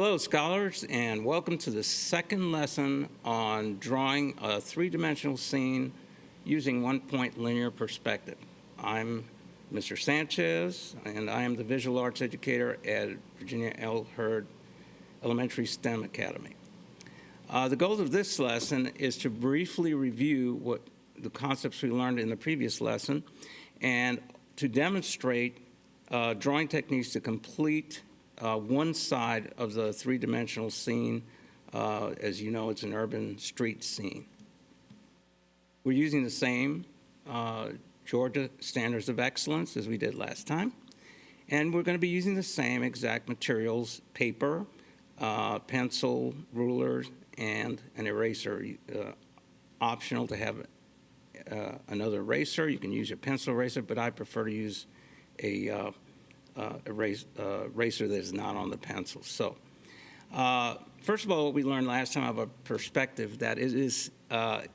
Hello, scholars, and welcome to the second lesson on drawing a three-dimensional scene using one-point linear perspective. I'm Mr. Sanchez, and I am the visual arts educator at Virginia L. Hurd Elementary STEM Academy. The goal of this lesson is to briefly review what the concepts we learned in the previous lesson and to demonstrate drawing techniques to complete one side of the three-dimensional scene. As you know, it's an urban street scene. We're using the same Georgia Standards of Excellence as we did last time, and we're going to be using the same exact materials: paper, pencil, rulers, and an eraser. Optional to have another eraser. You can use your pencil eraser, but I prefer to use a eraser that is not on the pencil. So first of all, what we learned last time about perspective, that it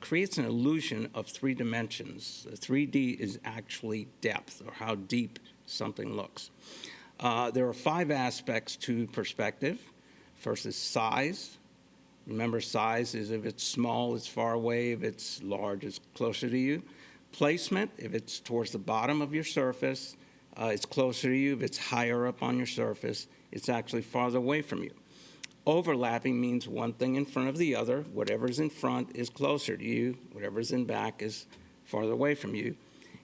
creates an illusion of three dimensions. 3D is actually depth, or how deep something looks. There are 5 aspects to perspective. First is size. Remember, size is if it's small, it's far away. If it's large, it's closer to you. Placement, if it's towards the bottom of your surface, it's closer to you. If it's higher up on your surface, it's actually farther away from you. Overlapping means one thing in front of the other. Whatever's in front is closer to you. Whatever's in back is farther away from you.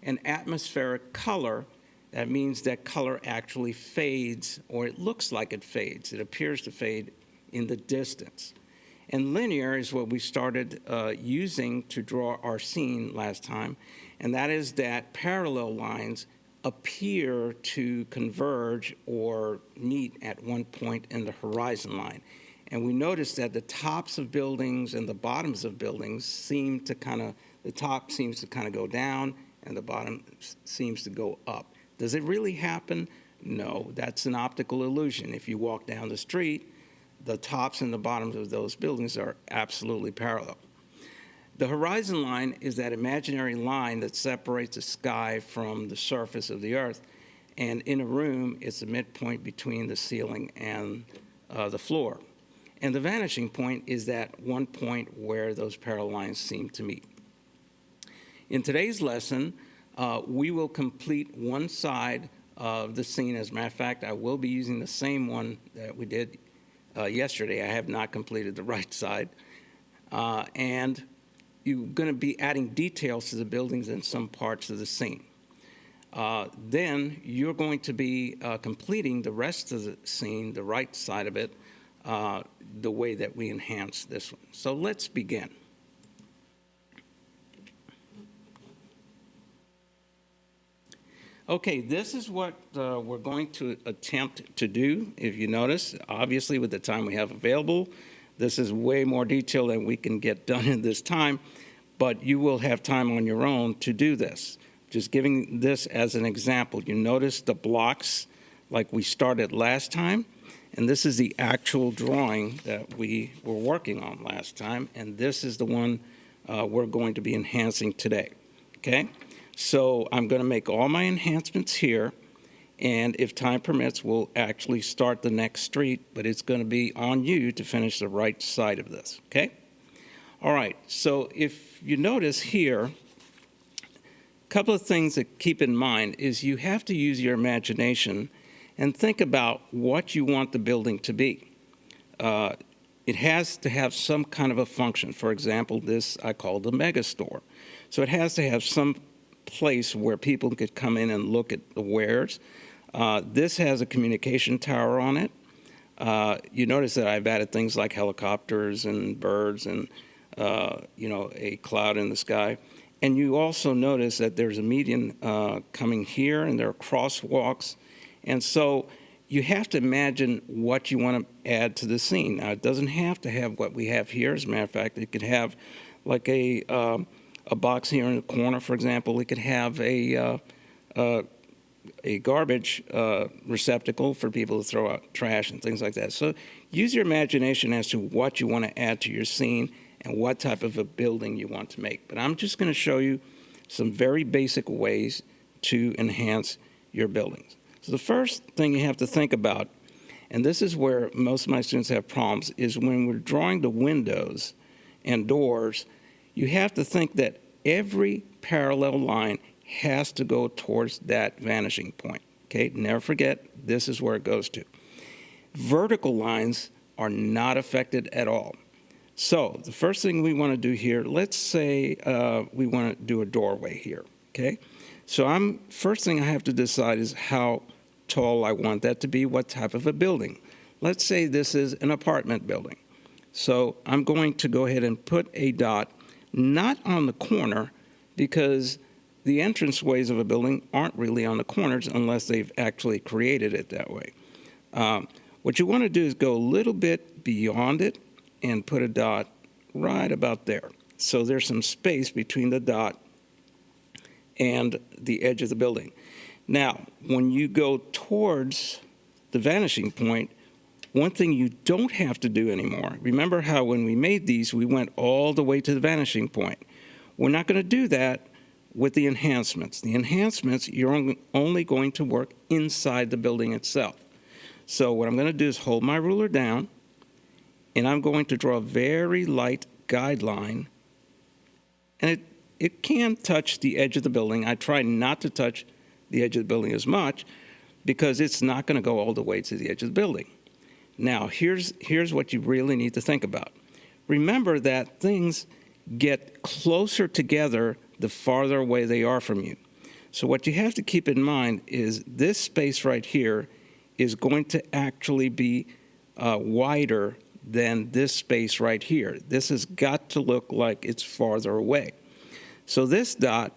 And atmospheric color, that means that color actually fades, or it looks like it fades. It appears to fade in the distance. And linear is what we started using to draw our scene last time, and that is that parallel lines appear to converge or meet at one point in the horizon line. And we noticed that the tops of buildings and the bottoms of buildings seem to the top seems to kind of go down and the bottom seems to go up. Does it really happen? No, that's an optical illusion. If you walk down the street, the tops and the bottoms of those buildings are absolutely parallel. The horizon line is that imaginary line that separates the sky from the surface of the earth. And in a room, it's the midpoint between the ceiling and the floor. And the vanishing point is that one point where those parallel lines seem to meet. In today's lesson, we will complete one side of the scene. As a matter of fact, I will be using the same one that we did yesterday. I have not completed the right side. And you're going to be adding details to the buildings in some parts of the scene. Then you're going to be completing the rest of the scene, the right side of it, the way that we enhance this one. So let's begin. Okay, this is what we're going to attempt to do. If you notice, obviously with the time we have available, this is way more detail than we can get done in this time, but you will have time on your own to do this. Just giving this as an example, you notice the blocks like we started last time, and this is the actual drawing that we were working on last time, and this is the one we're going to be enhancing today, okay? So I'm going to make all my enhancements here, and if time permits, we'll actually start the next street, but it's going to be on you to finish the right side of this, okay? All right, so if you notice here, a couple of things to keep in mind is you have to use your imagination and think about what you want the building to be. It has to have some kind of a function. For example, this I call the mega store. So it has to have some place where people could come in and look at the wares. This has a communication tower on it. You notice that I've added things like helicopters and birds and a cloud in the sky. And you also notice that there's a median coming here, and there are crosswalks. And so you have to imagine what you want to add to the scene. Now, it doesn't have to have what we have here. As a matter of fact, it could have like a box here in the corner, for example. It could have a garbage receptacle for people to throw out trash and things like that. So use your imagination as to what you want to add to your scene and what type of a building you want to make. But I'm just going to show you some very basic ways to enhance your buildings. So the first thing you have to think about and this is where most of my students have problems, is when we're drawing the windows and doors, you have to think that every parallel line has to go towards that vanishing point. Okay, never forget, this is where it goes to. Vertical lines are not affected at all. So the first thing we want to do here, let's say we want to do a doorway here, okay? So first thing I have to decide is how tall I want that to be, what type of a building. Let's say this is an apartment building. So I'm going to go ahead and put a dot, not on the corner, because the entranceways of a building aren't really on the corners unless they've actually created it that way. What you want to do is go a little bit beyond it and put a dot right about there. So there's some space between the dot and the edge of the building. Now, when you go towards the vanishing point, one thing you don't have to do anymore, remember how when we made these, we went all the way to the vanishing point. We're not going to do that with the enhancements. The enhancements, you're only going to work inside the building itself. So what I'm going to do is hold my ruler down, and I'm going to draw a very light guideline, and it can touch the edge of the building. I try not to touch the edge of the building as much because it's not going to go all the way to the edge of the building. Now, here's what you really need to think about. Remember that things get closer together the farther away they are from you. So what you have to keep in mind is this space right here is going to actually be wider than this space right here. This has got to look like it's farther away. So this dot,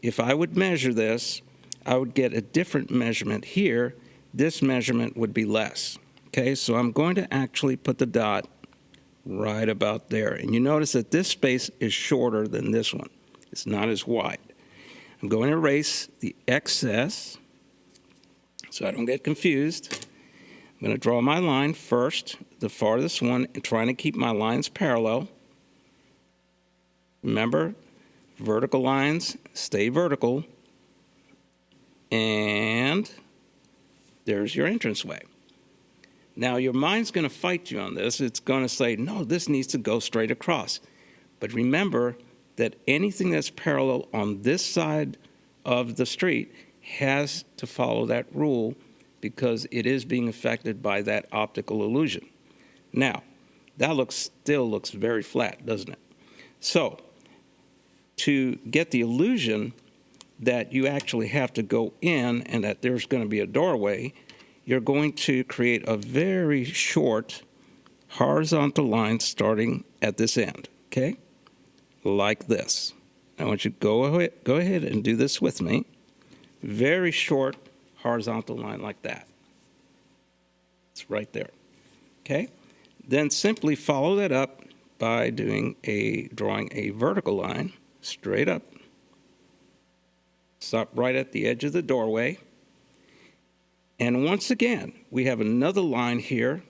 if I would measure this, I would get a different measurement here. This measurement would be less. Okay, so I'm going to actually put the dot right about there. And you notice that this space is shorter than this one. It's not as wide. I'm going to erase the excess so I don't get confused. I'm going to draw my line first, the farthest one, and trying to keep my lines parallel. Remember, vertical lines stay vertical. And there's your entranceway. Now, your mind's going to fight you on this. It's going to say, no, this needs to go straight across. But remember that anything that's parallel on this side of the street has to follow that rule because it is being affected by that optical illusion. Now, that still looks very flat, doesn't it? So, to get the illusion that you actually have to go in and that there's going to be a doorway, you're going to create a very short horizontal line starting at this end, okay? Like this. I want you to go ahead and do this with me. Very short horizontal line like that. It's right there, okay? Then simply follow that up by drawing a vertical line straight up. Stop right at the edge of the doorway. And once again, we have another line here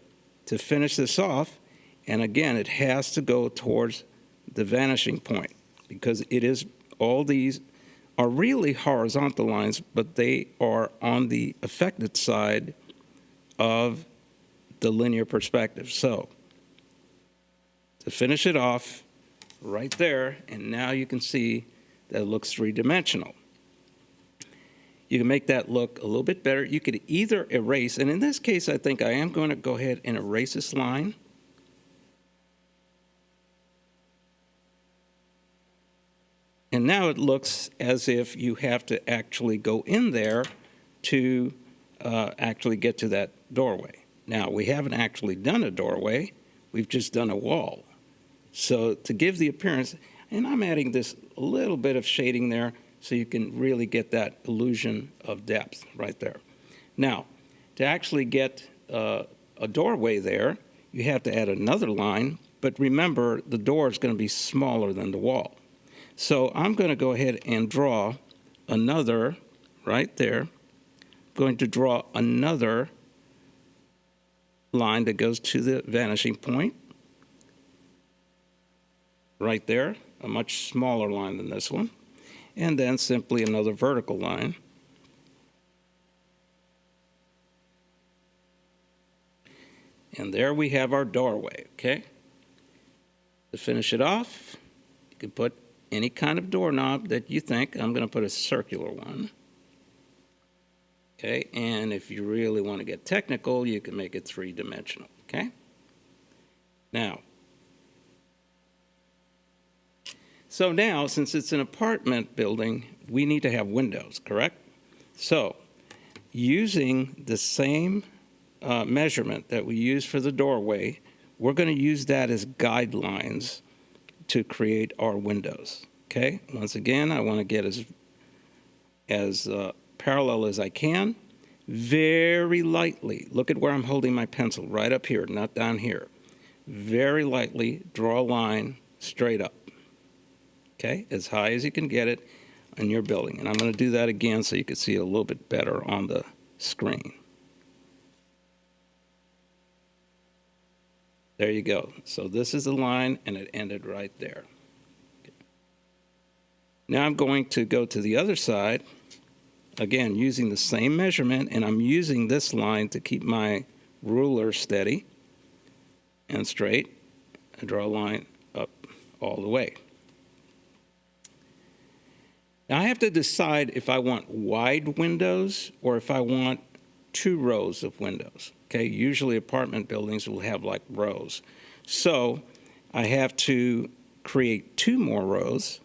to finish this off. And again, it has to go towards the vanishing point because all these are really horizontal lines, but they are on the affected side of the linear perspective. So to finish it off right there, and now you can see that it looks three-dimensional. You can make that look a little bit better. You could either erase, and in this case, I think I am going to go ahead and erase this line. And now it looks as if you have to actually go in there to actually get to that doorway. Now, we haven't actually done a doorway. We've just done a wall. So to give the appearance, and I'm adding this a little bit of shading there, so you can really get that illusion of depth right there. Now, to actually get a doorway there, you have to add another line, but remember, the door is going to be smaller than the wall. So I'm going to go ahead and draw another, right there, I'm going to draw another line that goes to the vanishing point, right there, a much smaller line than this one. And then simply another vertical line. And there we have our doorway, okay? To finish it off, you can put any kind of doorknob that you think. I'm going to put a circular one. Okay, and if you really want to get technical, you can make it three-dimensional, okay? Now, so now, since it's an apartment building, we need to have windows, correct? So, using the same measurement that we use for the doorway, we're going to use that as guidelines to create our windows, okay? Once again, I want to get as parallel as I can. Very lightly, look at where I'm holding my pencil, right up here, not down here. Very lightly draw a line straight up, okay? As high as you can get it on your building. And I'm going to do that again so you can see it a little bit better on the screen. There you go. So this is the line, and it ended right there. Okay. Now I'm going to go to the other side, again, using the same measurement, and I'm using this line to keep my ruler steady and straight. I draw a line up all the way. Now I have to decide if I want wide windows or if I want 2 rows of windows. Okay, usually apartment buildings will have like rows. So I have to create 2 more rows.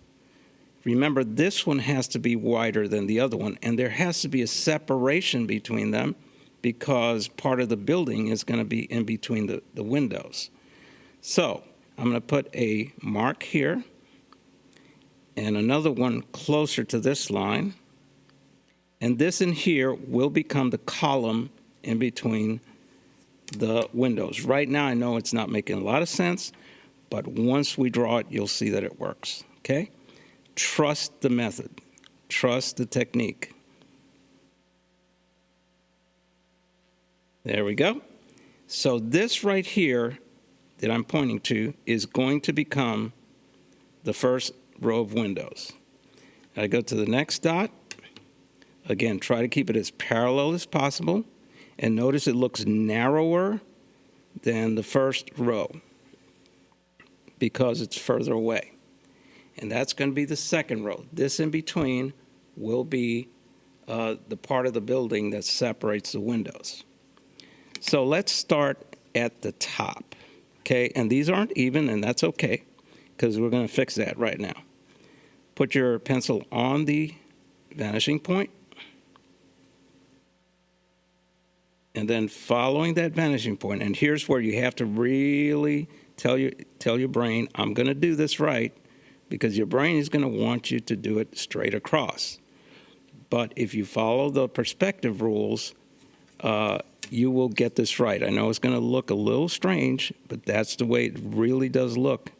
Remember, this one has to be wider than the other one, and there has to be a separation between them because part of the building is going to be in between the windows. So I'm going to put a mark here and another one closer to this line. And this in here will become the column in between the windows. Right now, I know it's not making a lot of sense, but once we draw it, you'll see that it works, okay? Trust the method. Trust the technique. There we go. So this right here that I'm pointing to is going to become the first row of windows. I go to the next dot. Again, try to keep it as parallel as possible. And notice it looks narrower than the first row because it's further away. And that's going to be the second row. This in between will be the part of the building that separates the windows. So let's start at the top, okay? And these aren't even, and that's okay, because we're going to fix that right now. Put your pencil on the vanishing point. And then following that vanishing point, and here's where you have to really tell your brain, I'm going to do this right, because your brain is going to want you to do it straight across. But if you follow the perspective rules, you will get this right. I know it's going to look a little strange, but that's the way it really does look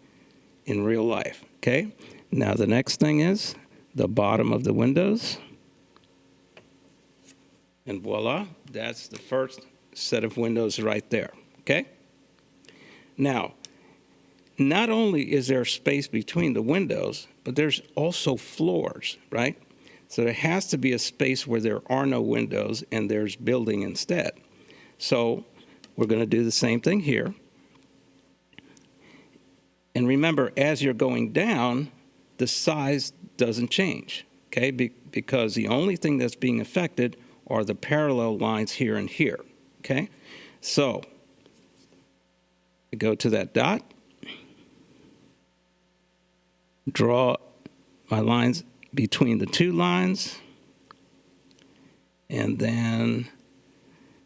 in real life, okay? Now the next thing is the bottom of the windows. And voila, that's the first set of windows right there, okay? Now, not only is there space between the windows, but there's also floors, right? So there has to be a space where there are no windows and there's building instead. So we're going to do the same thing here. And remember, as you're going down, the size doesn't change, okay? Because the only thing that's being affected are the parallel lines here and here, okay? So I go to that dot, draw my lines between the 2 lines, and then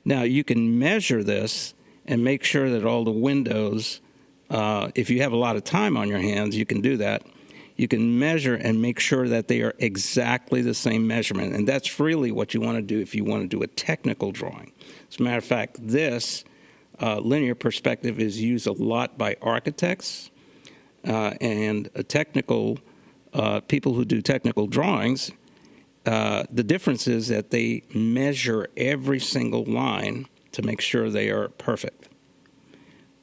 now you can measure this and make sure that all the windows, if you have a lot of time on your hands, you can do that. You can measure and make sure that they are exactly the same measurement. And that's really what you want to do if you want to do a technical drawing. As a matter of fact, this linear perspective is used a lot by architects and technical people who do technical drawings. The difference is that they measure every single line to make sure they are perfect.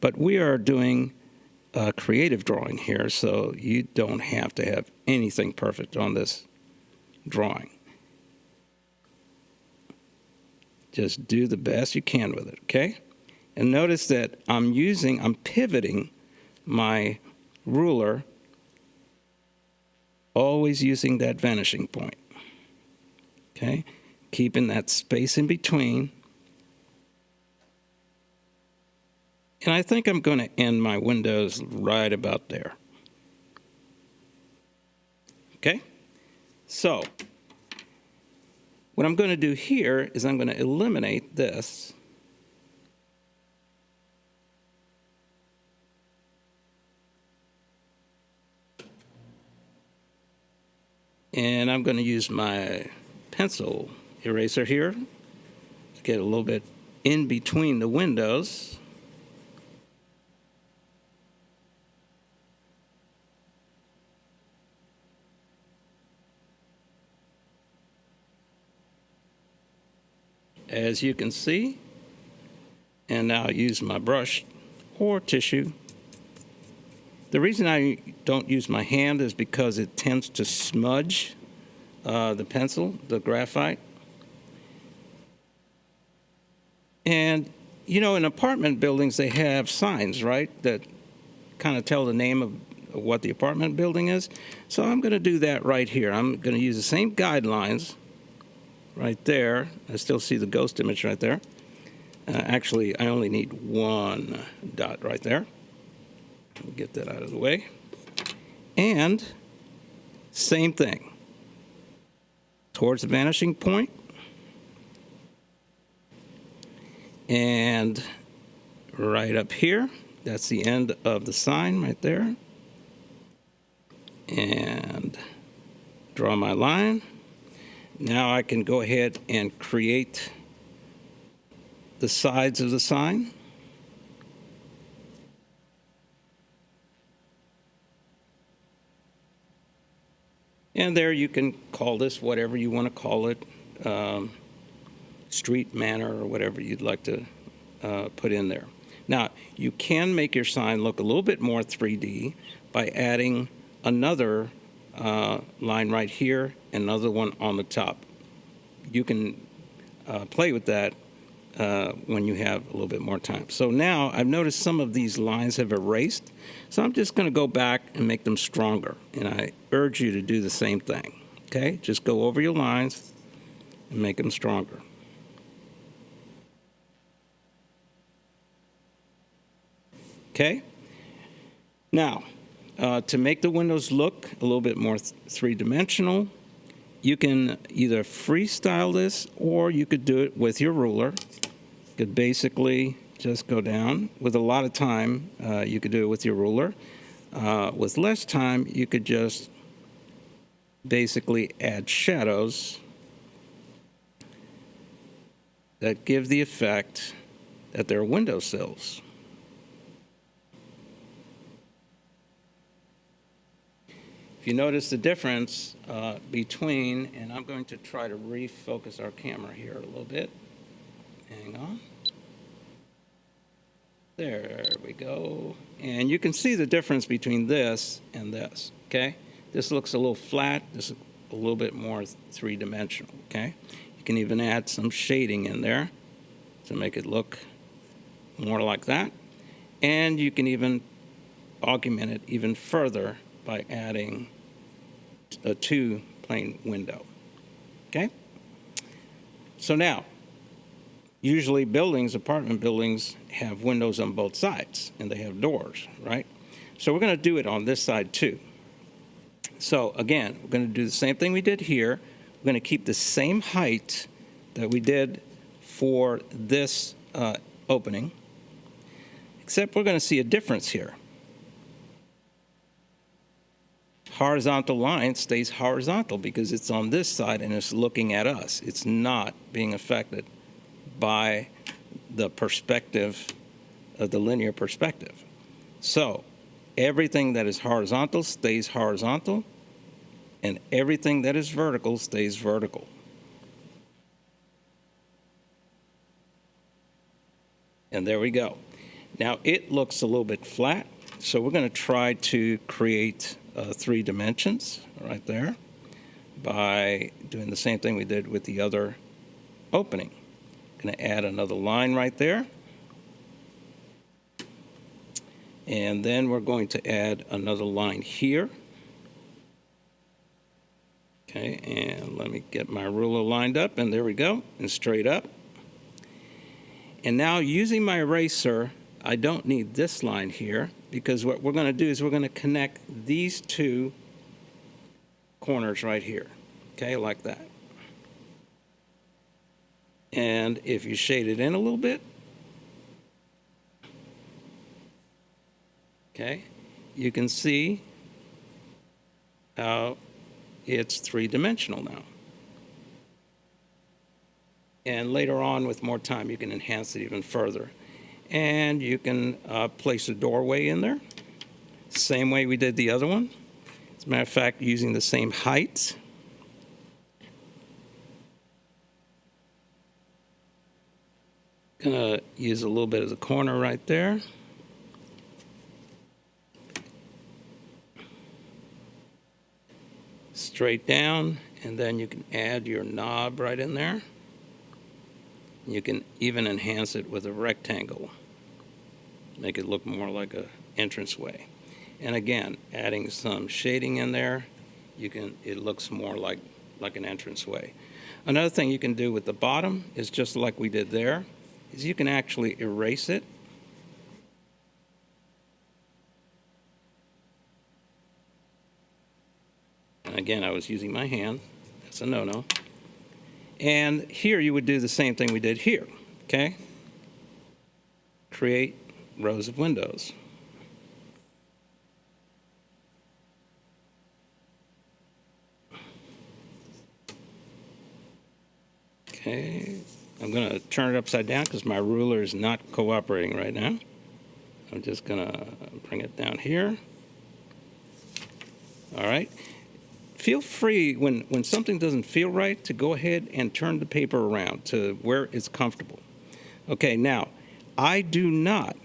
But we are doing creative drawing here, so you don't have to have anything perfect on this drawing. Just do the best you can with it, okay? And notice that I'm pivoting my ruler, always using that vanishing point. Okay? Keeping that space in between. And I think I'm going to end my windows right about there. Okay? So, what I'm going to do here is I'm going to eliminate this. And I'm going to use my pencil eraser here to get a little bit in between the windows. As you can see, and now I use my brush or tissue. The reason I don't use my hand is because it tends to smudge the pencil, the graphite. And, you know, in apartment buildings, they have signs, right, that kind of tell the name of what the apartment building is. So I'm going to do that right here. I'm going to use the same guidelines right there. I still see the ghost image right there. Actually, I only need one dot right there. Get that out of the way. And same thing. Towards the vanishing point. And right up here, that's the end of the sign right there. And draw my line. Now I can go ahead and create the sides of the sign. And there you can call this whatever you want to call it, street manner or whatever you'd like to put in there. Now, you can make your sign look a little bit more 3D by adding another line right here, and another one on the top. You can play with that when you have a little bit more time. So now I've noticed some of these lines have erased, so I'm just going to go back and make them stronger, and I urge you to do the same thing. Okay, just go over your lines and make them stronger. Okay, now to make the windows look a little bit more three-dimensional, you can either freestyle this or you could do it with your ruler. You could basically just go down. With a lot of time, you could do it with your ruler. With less time, you could just basically add shadows that give the effect that they're windowsills. If you notice the difference between, and I'm going to try to refocus our camera here a little bit. Hang on. There we go. And you can see the difference between this and this, okay? This looks a little flat. This is a little bit more three-dimensional, okay? You can even add some shading in there to make it look more like that. And you can even augment it even further by adding a two-plane window, okay? So now, usually buildings, apartment buildings, have windows on both sides, and they have doors, right? So we're going to do it on this side too. So again, we're going to do the same thing we did here. We're going to keep the same height that we did for this opening, except we're going to see a difference here. Horizontal line stays horizontal because it's on this side and it's looking at us. It's not being affected by the perspective of the linear perspective. So everything that is horizontal stays horizontal, and everything that is vertical stays vertical. And there we go. Now it looks a little bit flat, so we're going to try to create 3 dimensions right there by doing the same thing we did with the other opening. Going to add another line right there. And then we're going to add another line here. Okay, and let me get my ruler lined up, and there we go, and straight up. And now using my eraser, I don't need this line here, because what we're going to do is we're going to connect these two corners right here, okay, like that. And if you shade it in a little bit, okay, you can see how it's three-dimensional now. And later on, with more time, you can enhance it even further. And you can place a doorway in there, same way we did the other one. As a matter of fact, using the same height. Gonna use a little bit of the corner right there. Straight down, and then you can add your knob right in there. You can even enhance it with a rectangle, make it look more like an entranceway. And again, adding some shading in there, it looks more like an entranceway. Another thing you can do with the bottom is just like we did there, is you can actually erase it. And again, I was using my hand. That's a no-no. And here you would do the same thing we did here, okay? Create rows of windows. Okay, I'm going to turn it upside down because my ruler is not cooperating right now. I'm just going to bring it down here. All right. Feel free, when something doesn't feel right, to go ahead and turn the paper around to where it's comfortable. Okay, now, I do not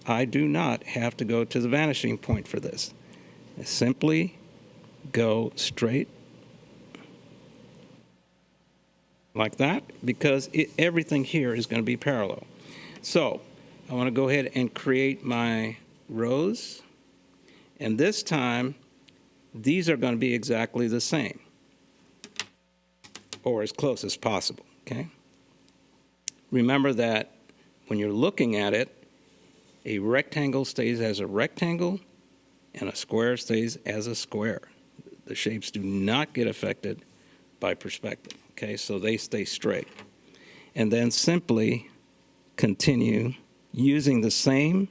have to go to the vanishing point for this. I simply go straight like that, because everything here is going to be parallel. So I want to go ahead and create my rows, and this time these are going to be exactly the same, or as close as possible, okay? Remember that when you're looking at it, a rectangle stays as a rectangle and a square stays as a square. The shapes do not get affected by perspective, okay? So they stay straight. And then simply continue using the same,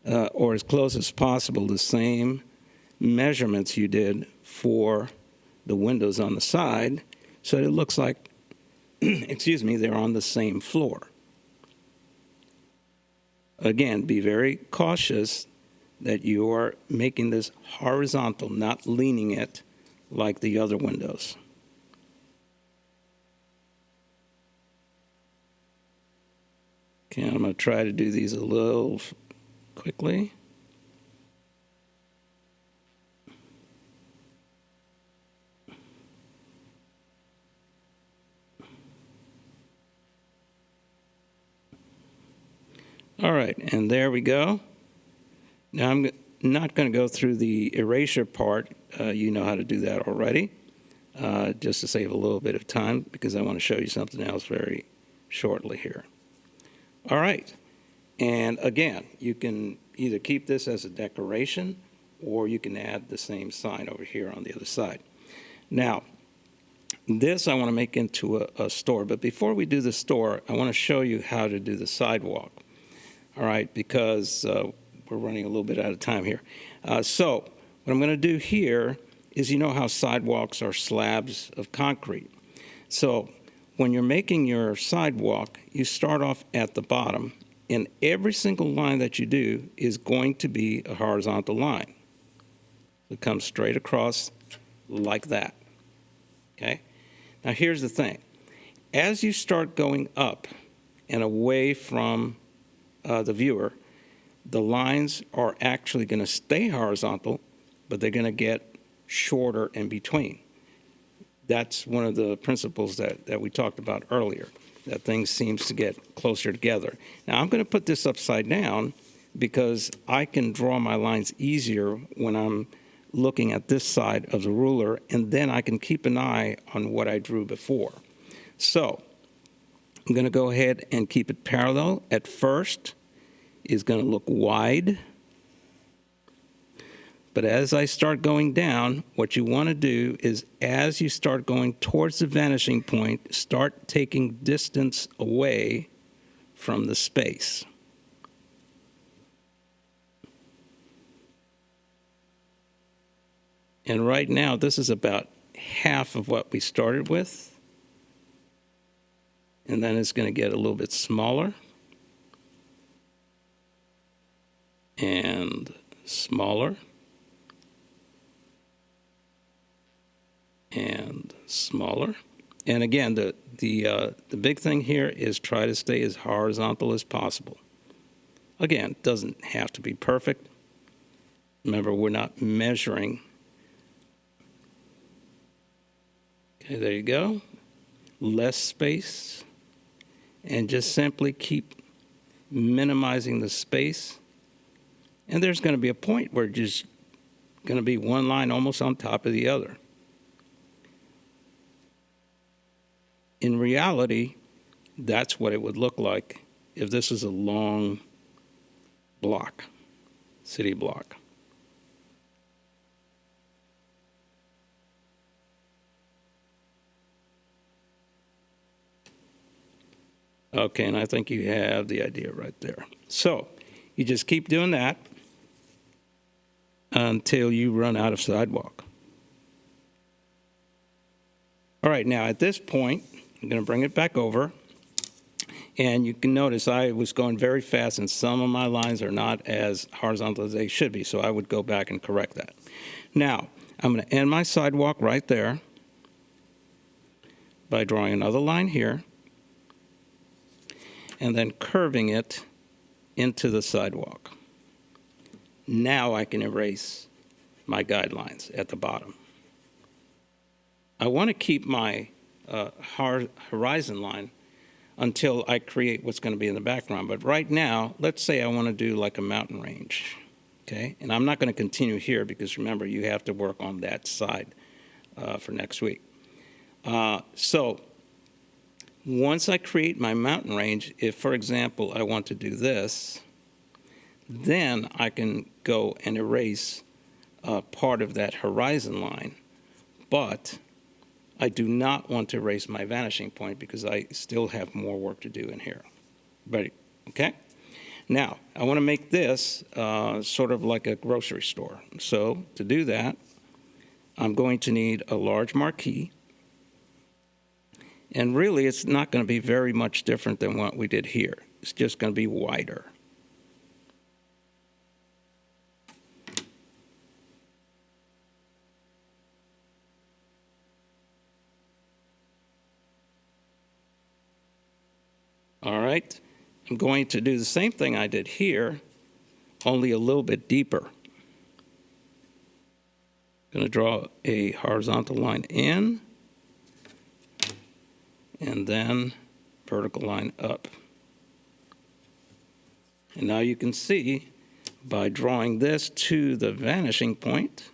or as close as possible, the same measurements you did for the windows on the side, so that it looks like, excuse me, they're on the same floor. Again, be very cautious that you are making this horizontal, not leaning it like the other windows. Okay, I'm going to try to do these a little quickly. All right, and there we go. Now I'm not going to go through the erasure part. You know how to do that already, just to save a little bit of time, because I want to show you something else very shortly here. All right, and again, you can either keep this as a decoration, or you can add the same sign over here on the other side. Now, this I want to make into a store, but before we do the store, I want to show you how to do the sidewalk. All right, because we're running a little bit out of time here. So what I'm going to do here is, you know how sidewalks are slabs of concrete. So when you're making your sidewalk, you start off at the bottom, and every single line that you do is going to be a horizontal line. It comes straight across like that, okay? Now here's the thing. As you start going up and away from the viewer, the lines are actually going to stay horizontal, but they're going to get shorter in between. That's one of the principles that we talked about earlier, that things seems to get closer together. Now I'm going to put this upside down because I can draw my lines easier when I'm looking at this side of the ruler, and then I can keep an eye on what I drew before. So I'm going to go ahead and keep it parallel. At first, it's going to look wide. But as I start going down, what you want to do is, as you start going towards the vanishing point, start taking distance away from the space. And right now, this is about half of what we started with. And then it's going to get a little bit smaller. And smaller. And smaller. And again, the big thing here is try to stay as horizontal as possible. Again, it doesn't have to be perfect. Remember, we're not measuring. Okay, there you go. Less space. And just simply keep minimizing the space. And there's going to be a point where just going to be one line almost on top of the other. In reality, that's what it would look like if this was a long block, city block. Okay, and I think you have the idea right there. So you just keep doing that until you run out of sidewalk. All right, now at this point, I'm going to bring it back over. And you can notice I was going very fast, and some of my lines are not as horizontal as they should be, so I would go back and correct that. Now, I'm going to end my sidewalk right there by drawing another line here, and then curving it into the sidewalk. Now I can erase my guidelines at the bottom. I want to keep my horizon line until I create what's going to be in the background. But right now, let's say I want to do like a mountain range, okay? And I'm not going to continue here because remember, you have to work on that side for next week. So once I create my mountain range, if, for example, I want to do this, then I can go and erase part of that horizon line. But I do not want to erase my vanishing point because I still have more work to do in here. Ready? Okay? Now, I want to make this sort of like a grocery store. So to do that, I'm going to need a large marquee. And really, it's not going to be very much different than what we did here. It's just going to be wider. All right, I'm going to do the same thing I did here, only a little bit deeper. I'm going to draw a horizontal line in, and then vertical line up. And now you can see by drawing this to the vanishing point,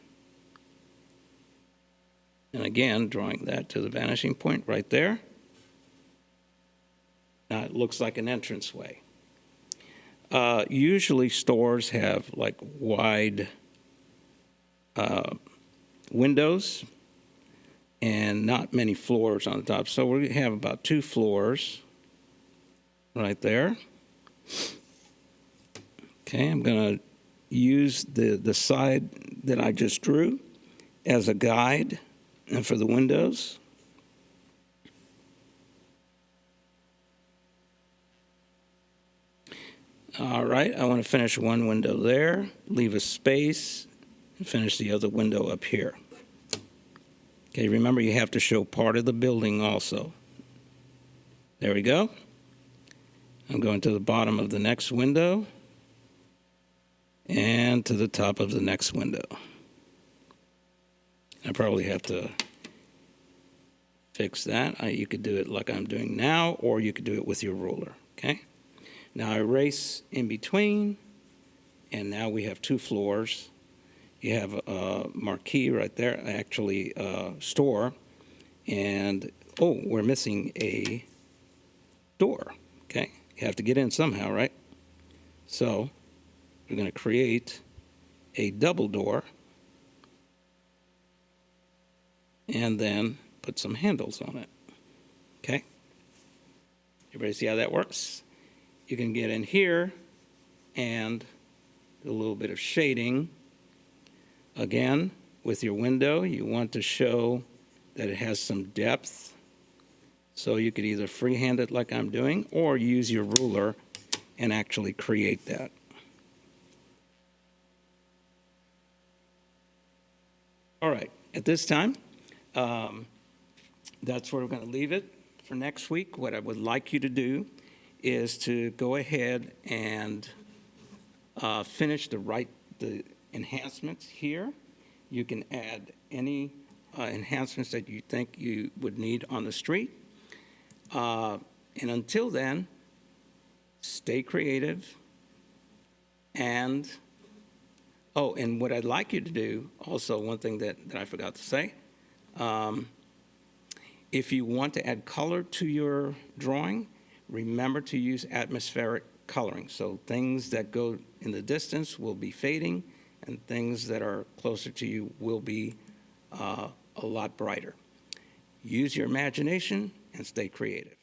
and again, drawing that to the vanishing point right there, now it looks like an entranceway. Usually stores have like wide windows and not many floors on the top. So we have about 2 floors right there. Okay, I'm going to use the side that I just drew as a guide for the windows. All right, I want to finish one window there, leave a space, and finish the other window up here. Okay, remember you have to show part of the building also. There we go. I'm going to the bottom of the next window and to the top of the next window. I probably have to fix that. You could do it like I'm doing now, or you could do it with your ruler, okay? Now I erase in between, and now we have 2 floors. You have a marquee right there, actually a store, and, oh, we're missing a door, okay? You have to get in somehow, right? So we're going to create a double door and then put some handles on it, okay? Everybody see how that works? You can get in here and do a little bit of shading. Again, with your window, you want to show that it has some depth. So you could either freehand it like I'm doing or use your ruler and actually create that. All right, at this time, that's where we're going to leave it for next week. What I would like you to do is to go ahead and finish the enhancements here. You can add any enhancements that you think you would need on the street. And until then, stay creative. And, oh, and what I'd like you to do, also one thing that I forgot to say, if you want to add color to your drawing, remember to use atmospheric coloring. So things that go in the distance will be fading, and things that are closer to you will be a lot brighter. Use your imagination and stay creative.